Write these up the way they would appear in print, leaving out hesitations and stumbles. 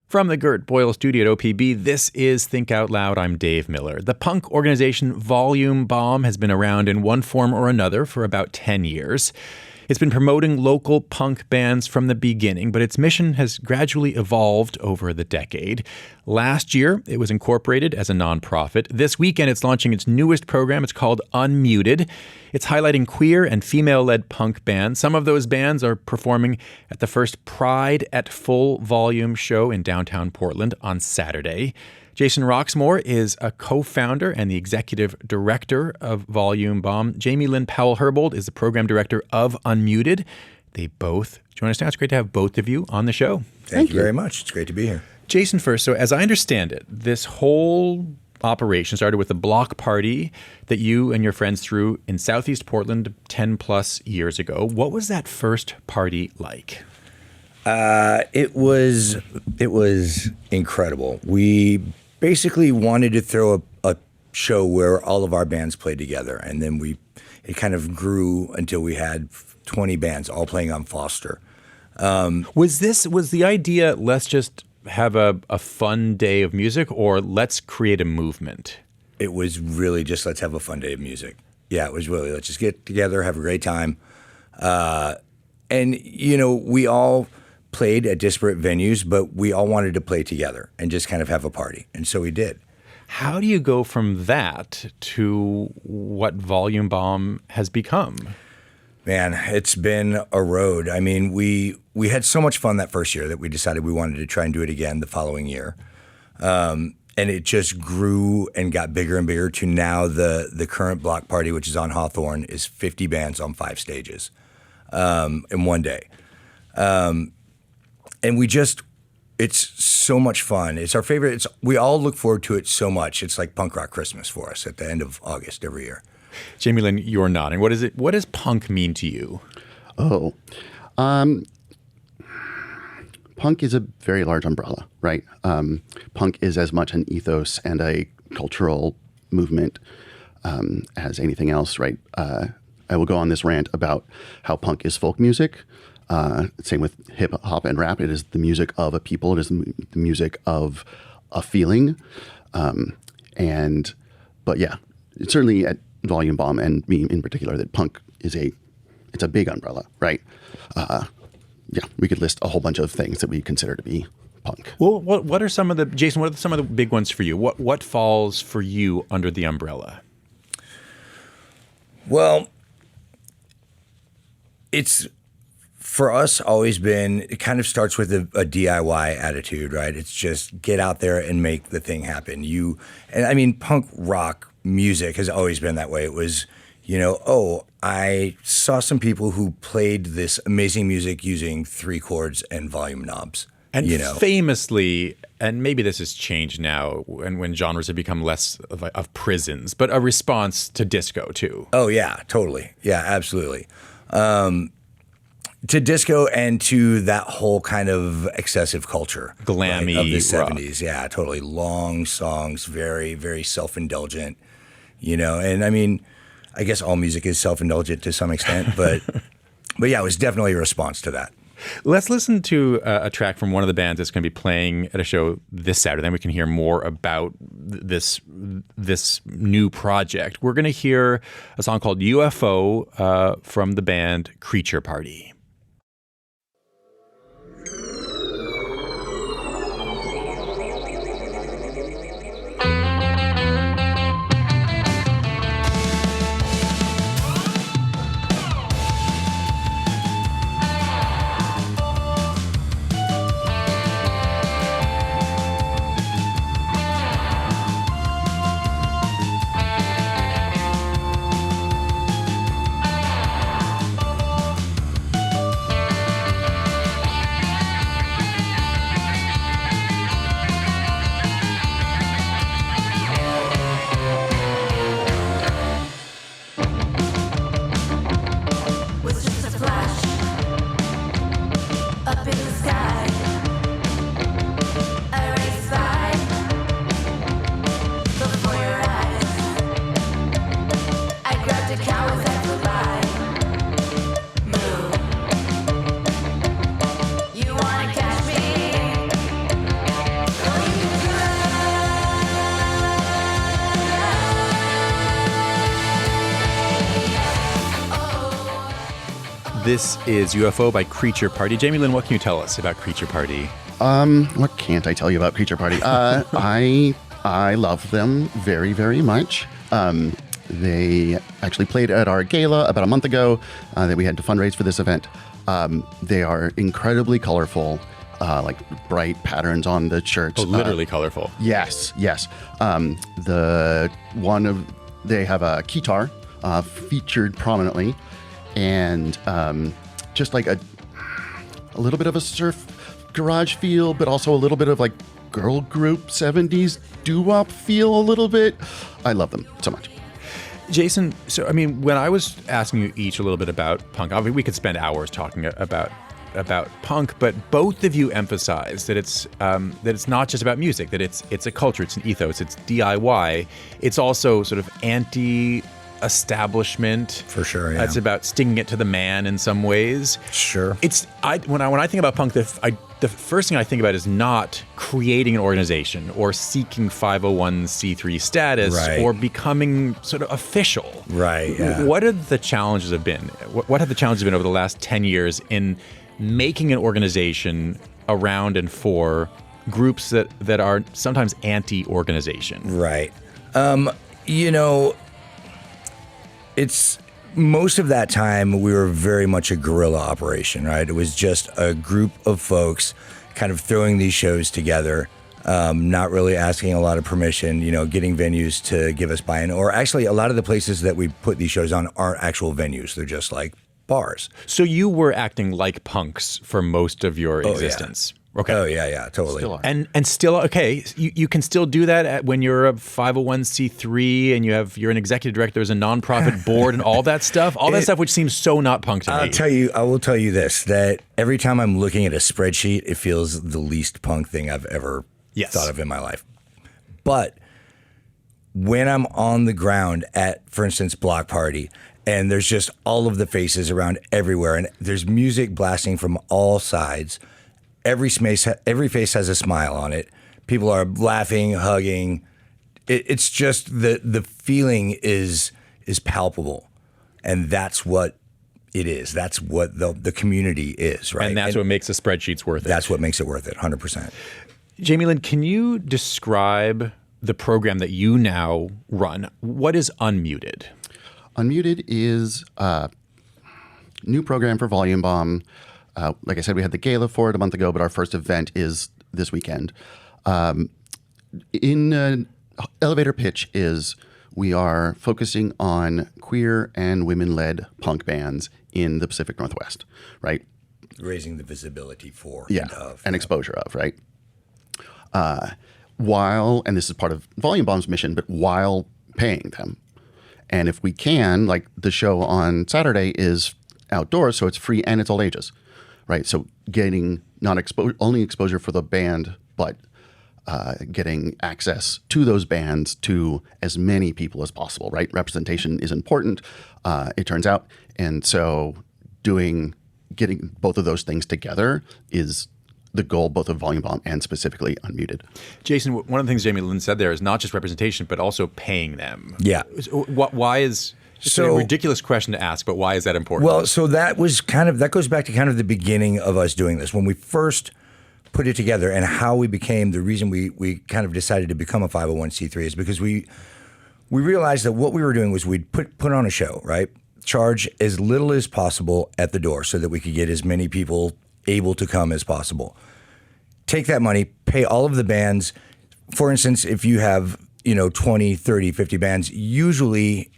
From the Gert Boyle studio at OPB, this is Think Out Loud. I'm Dave Miller. The punk organization Volume Bomb has been around in one form or another for about 10 years. It's been promoting local punk bands from the beginning, but its mission has gradually evolved over the decade. Last year, it was incorporated as a nonprofit. This weekend, it's launching its newest program. It's called UnMuted. It's highlighting queer and female-led punk bands. Some of those bands are performing at the first Pride at Full Volume show in downtown Portland on Saturday. Jason Roxmore is a co-founder and the executive director of Volume Bomb. Jamie Lynn Powell-Herbold is the program director of UnMuted. They both join us now. It's great to have both of you on the show. Thank you very much. It's great to be here. Jason first. So as I understand it, this whole operation started with a block party that you and your friends threw in Southeast Portland 10 plus years ago. What was that first party like? It was incredible. We basically wanted to throw a show where all of our bands played together, and then it kind of grew until we had 20 bands all playing on Foster. Was the idea, let's just have a fun day of music, or let's create a movement? It was really just let's have a fun day of music. Yeah, it was really let's just get together, have a great time. And, we all played at disparate venues, but we all wanted to play together and just kind of have a party. And so we did. How do you go from that to what Volume Bomb has become? Man, it's been a road. I mean, we had so much fun that first year that we decided we wanted to try and do it again the following year. And it just grew and got bigger and bigger to now the current block party, which is on Hawthorne, is 50 bands on 5 stages in one day. And it's so much fun. It's our favorite. We all look forward to it so much. It's like punk rock Christmas for us at the end of August every year. Jamie Lynn, you're nodding. What does punk mean to you? Punk is a very large umbrella, right? Punk is as much an ethos and a cultural movement as anything else, right? I will go on this rant about how punk is folk music. Same with hip hop and rap. It is the music of a people. It is the music of a feeling. But yeah, it's certainly at Volume Bomb and me in particular that punk it's a big umbrella, right? Yeah, we could list a whole bunch of things that we consider to be punk. Well, what are some of the big ones for you? What falls for you under the umbrella? Well, it's for us always been, it kind of starts with a DIY attitude, right? It's just get out there and make the thing happen. Punk rock music has always been that way. It was, I saw some people who played this amazing music using 3 chords and volume knobs. And famously, and maybe this has changed now when genres have become less of prisons, but a response to disco too. Oh yeah, totally. Yeah, absolutely. To disco and to that whole kind of excessive culture. Glammy of the 70s. Rock. Yeah, totally. Long songs, very, very self-indulgent, and I guess all music is self-indulgent to some extent, but yeah, it was definitely a response to that. Let's listen to a track from one of the bands that's going to be playing at a show this Saturday. Then we can hear more about this new project. We're going to hear a song called UFO from the band Creature Party. This is UFO by Creature Party. Jamie Lynn, what can you tell us about Creature Party? What can't I tell you about Creature Party? I love them very, very much. They actually played at our gala about a month ago that we had to fundraise for this event. They are incredibly colorful, like bright patterns on the shirts. Oh, literally colorful. Yes. They have a guitar featured prominently, and just like a little bit of a surf garage feel, but also a little bit of like girl group 70s doo-wop feel a little bit. I love them so much. Jason, so I mean, when I was asking you each a little bit about punk, obviously we could spend hours talking about punk, but both of you emphasize that it's not just about music, that it's a culture, it's an ethos, it's DIY, it's also sort of anti-establishment. For sure, yeah. It's about sticking it to the man in some ways. Sure. When I think about punk, the first thing I think about is not creating an organization or seeking 501c3 status, right, or becoming sort of official. Right, yeah. What have the challenges been? What have the challenges been over the last 10 years in making an organization around and for groups that are sometimes anti-organization? Right. It's most of that time we were very much a guerrilla operation, right? It was just a group of folks kind of throwing these shows together, not really asking a lot of permission, getting venues to give us buy-in. Or actually, a lot of the places that we put these shows on aren't actual venues. They're just like bars. So you were acting like punks for most of your existence. Yeah. Okay. Oh, yeah, totally. Still are. And still, okay, you can still do that when you're a 501c3 and you're an executive director, there's a nonprofit board and all that stuff? All that stuff which seems so not punk to me. I will tell you this, that every time I'm looking at a spreadsheet, it feels the least punk thing I've ever thought of in my life. But when I'm on the ground at, for instance, Block Party, and there's just all of the faces around everywhere, and there's music blasting from all sides, every face has a smile on it. People are laughing, hugging. It's just the feeling is palpable, and that's what it is. That's what the community is, right? And that's what makes the spreadsheets worth it. That's what makes it worth it, 100%. Jamie Lynn, can you describe the program that you now run? What is UnMuted? UnMuted is a new program for Volume Bomb. Like I said, we had the gala for it a month ago, but our first event is this weekend. In elevator pitch is we are focusing on queer and women-led punk bands in the Pacific Northwest, right? Raising the visibility for and of. And exposure of, right? While, and this is part of Volume Bomb's mission, but while paying them. And if we can, like the show on Saturday is outdoors, so it's free and it's all ages. Right, so getting not only exposure for the band, but getting access to those bands to as many people as possible. Right, representation is important. It turns out, and so getting both of those things together is the goal, both of Volume Bomb and specifically UnMuted. Jason, one of the things Jamie Lynn said there is not just representation, but also paying them. Yeah. Why is? It's a ridiculous question to ask, but why is that important? Well, so that goes back to kind of the beginning of us doing this. When we first put it together and how we became, the reason we kind of decided to become a 501c3 is because we realized that what we were doing was we'd put on a show, right? Charge as little as possible at the door so that we could get as many people able to come as possible. Take that money, pay all of the bands. For instance, if you have, 20, 30, 50 bands, usually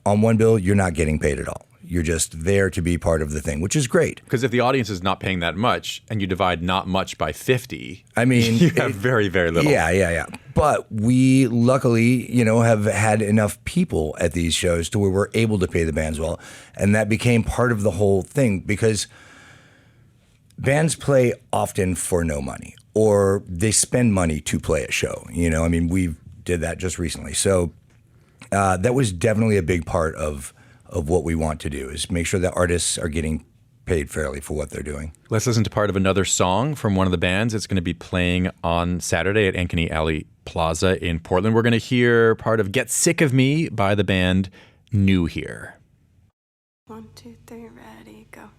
on one bill, you're not getting paid at all. You're just there to be part of the thing, which is great. Because if the audience is not paying that much and you divide not much by 50, I mean, you have very, very little. Yeah. But we luckily, have had enough people at these shows to where we're able to pay the bands well. And that became part of the whole thing because bands play often for no money or they spend money to play a show. We did that just recently. So that was definitely a big part of what we want to do is make sure that artists are getting paid fairly for what they're doing. Let's listen to part of another song from one of the bands. It's going to be playing on Saturday at Ankeny Alley Plaza in Portland. We're going to hear part of Get Sick of Me by the band New Here. 1, 2, 3, ready, go.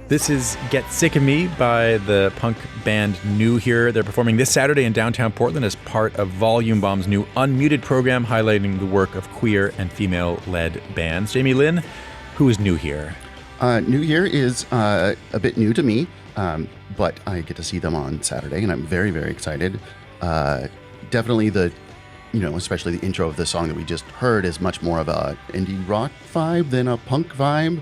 This is Get Sick of Me by the punk band New Here. They're performing this Saturday in downtown Portland as part of Volume Bomb's new UnMuted program, highlighting the work of queer and female-led bands. Jamie Lynn, who is New Here? New Here is a bit new to me, but I get to see them on Saturday, and I'm very, very excited. Definitely especially the intro of the song that we just heard is much more of a indie rock vibe than a punk vibe.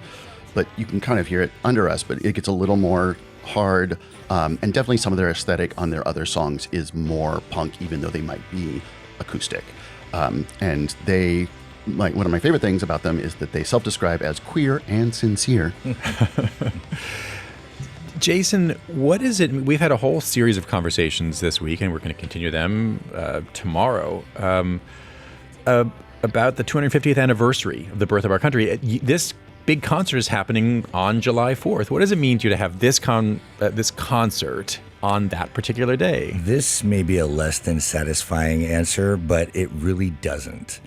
But you can kind of hear it under us, but it gets a little more hard. And definitely some of their aesthetic on their other songs is more punk, even though they might be acoustic. And one of my favorite things about them is that they self-describe as queer and sincere. Jason, what is it? We've had a whole series of conversations this week, and we're going to continue them tomorrow, about the 250th anniversary of the birth of our country. This big concert is happening on July 4th. What does it mean to you to have this concert on that particular day? This may be a less than satisfying answer, but it really doesn't.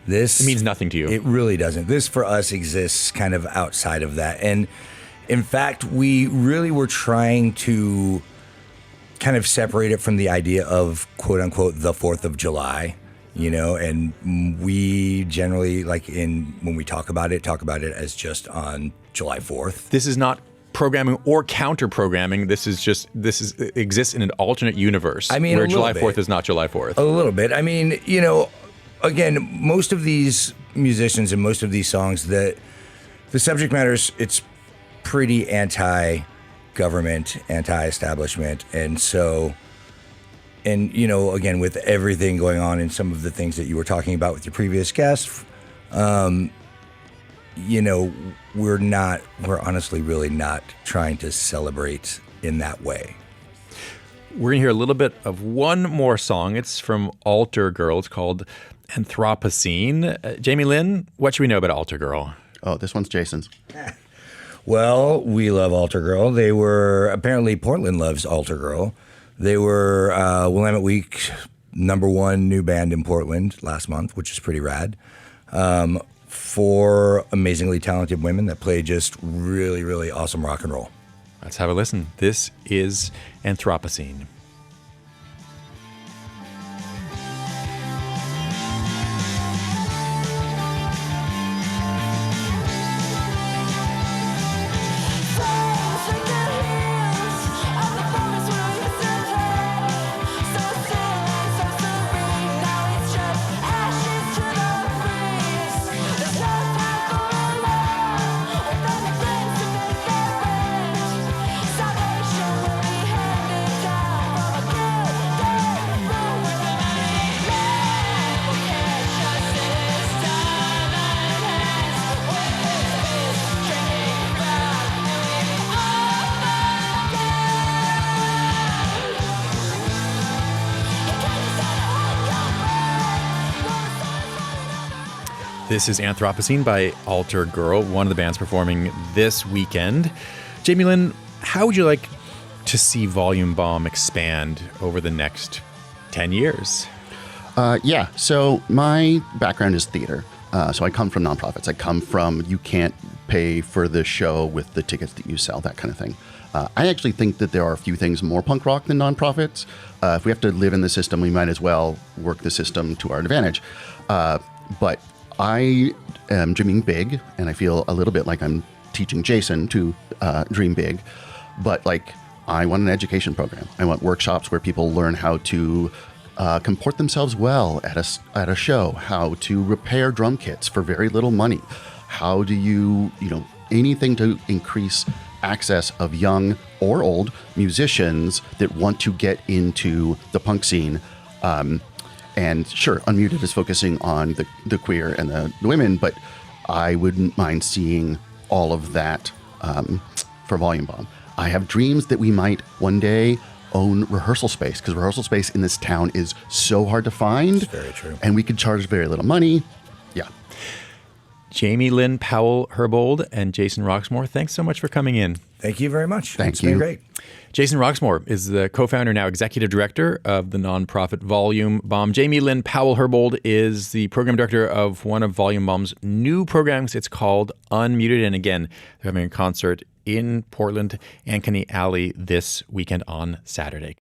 It means nothing to you. It really doesn't. This for us exists kind of outside of that. And in fact, we really were trying to kind of separate it from the idea of quote unquote the 4th of July. And we generally, when we talk about it as just on July 4th. This is not programming or counter-programming. This exists in an alternate universe where July 4th is not July 4th. A little bit. I mean, again, most of these musicians and most of these songs, the subject matters, it's pretty anti-government, anti-establishment. And so... And, again, with everything going on and some of the things that you were talking about with your previous guest, we're honestly really not trying to celebrate in that way. We're going to hear a little bit of one more song. It's from Altar Girl. It's called Anthropocene. Jamie Lynn, what should we know about Altar Girl? Oh, this one's Jason's. Well, we love Altar Girl. Apparently Portland loves Altar Willamette They were Willamette Week #1 new band in Portland last month, which is pretty rad. 4 amazingly talented women that play just really, really awesome rock and roll. Let's have a listen. This is Anthropocene. This is Anthropocene by Altar Girl, one of the bands performing this weekend. Jamie Lynn, how would you like to see Volume Bomb expand over the next 10 years? So my background is theater. So I come from nonprofits. I come from you can't pay for the show with the tickets that you sell, that kind of thing. I actually think that there are a few things more punk rock than nonprofits. If we have to live in the system, we might as well work the system to our advantage. But I am dreaming big, and I feel a little bit like I'm teaching Jason to dream big, but like I want an education program. I want workshops where people learn how to comport themselves well at a show, how to repair drum kits for very little money, how do you anything to increase access of young or old musicians that want to get into the punk scene. And sure, UnMuted is focusing on the queer and the women, but I wouldn't mind seeing all of that for Volume Bomb. I have dreams that we might one day own rehearsal space, because rehearsal space in this town is so hard to find. It's very true. And we could charge very little money. Yeah. Jamie Lynn Powell-Herbold and Jason Roxmore, thanks so much for coming in. Thank you very much. Thank you. It's been great. Jason Roxmore is the co-founder, now executive director of the nonprofit Volume Bomb. Jamie Lynn Powell-Herbold is the program director of one of Volume Bomb's new programs. It's called UnMuted. And again, they're having a concert in Portland, Ankeny Alley this weekend on Saturday.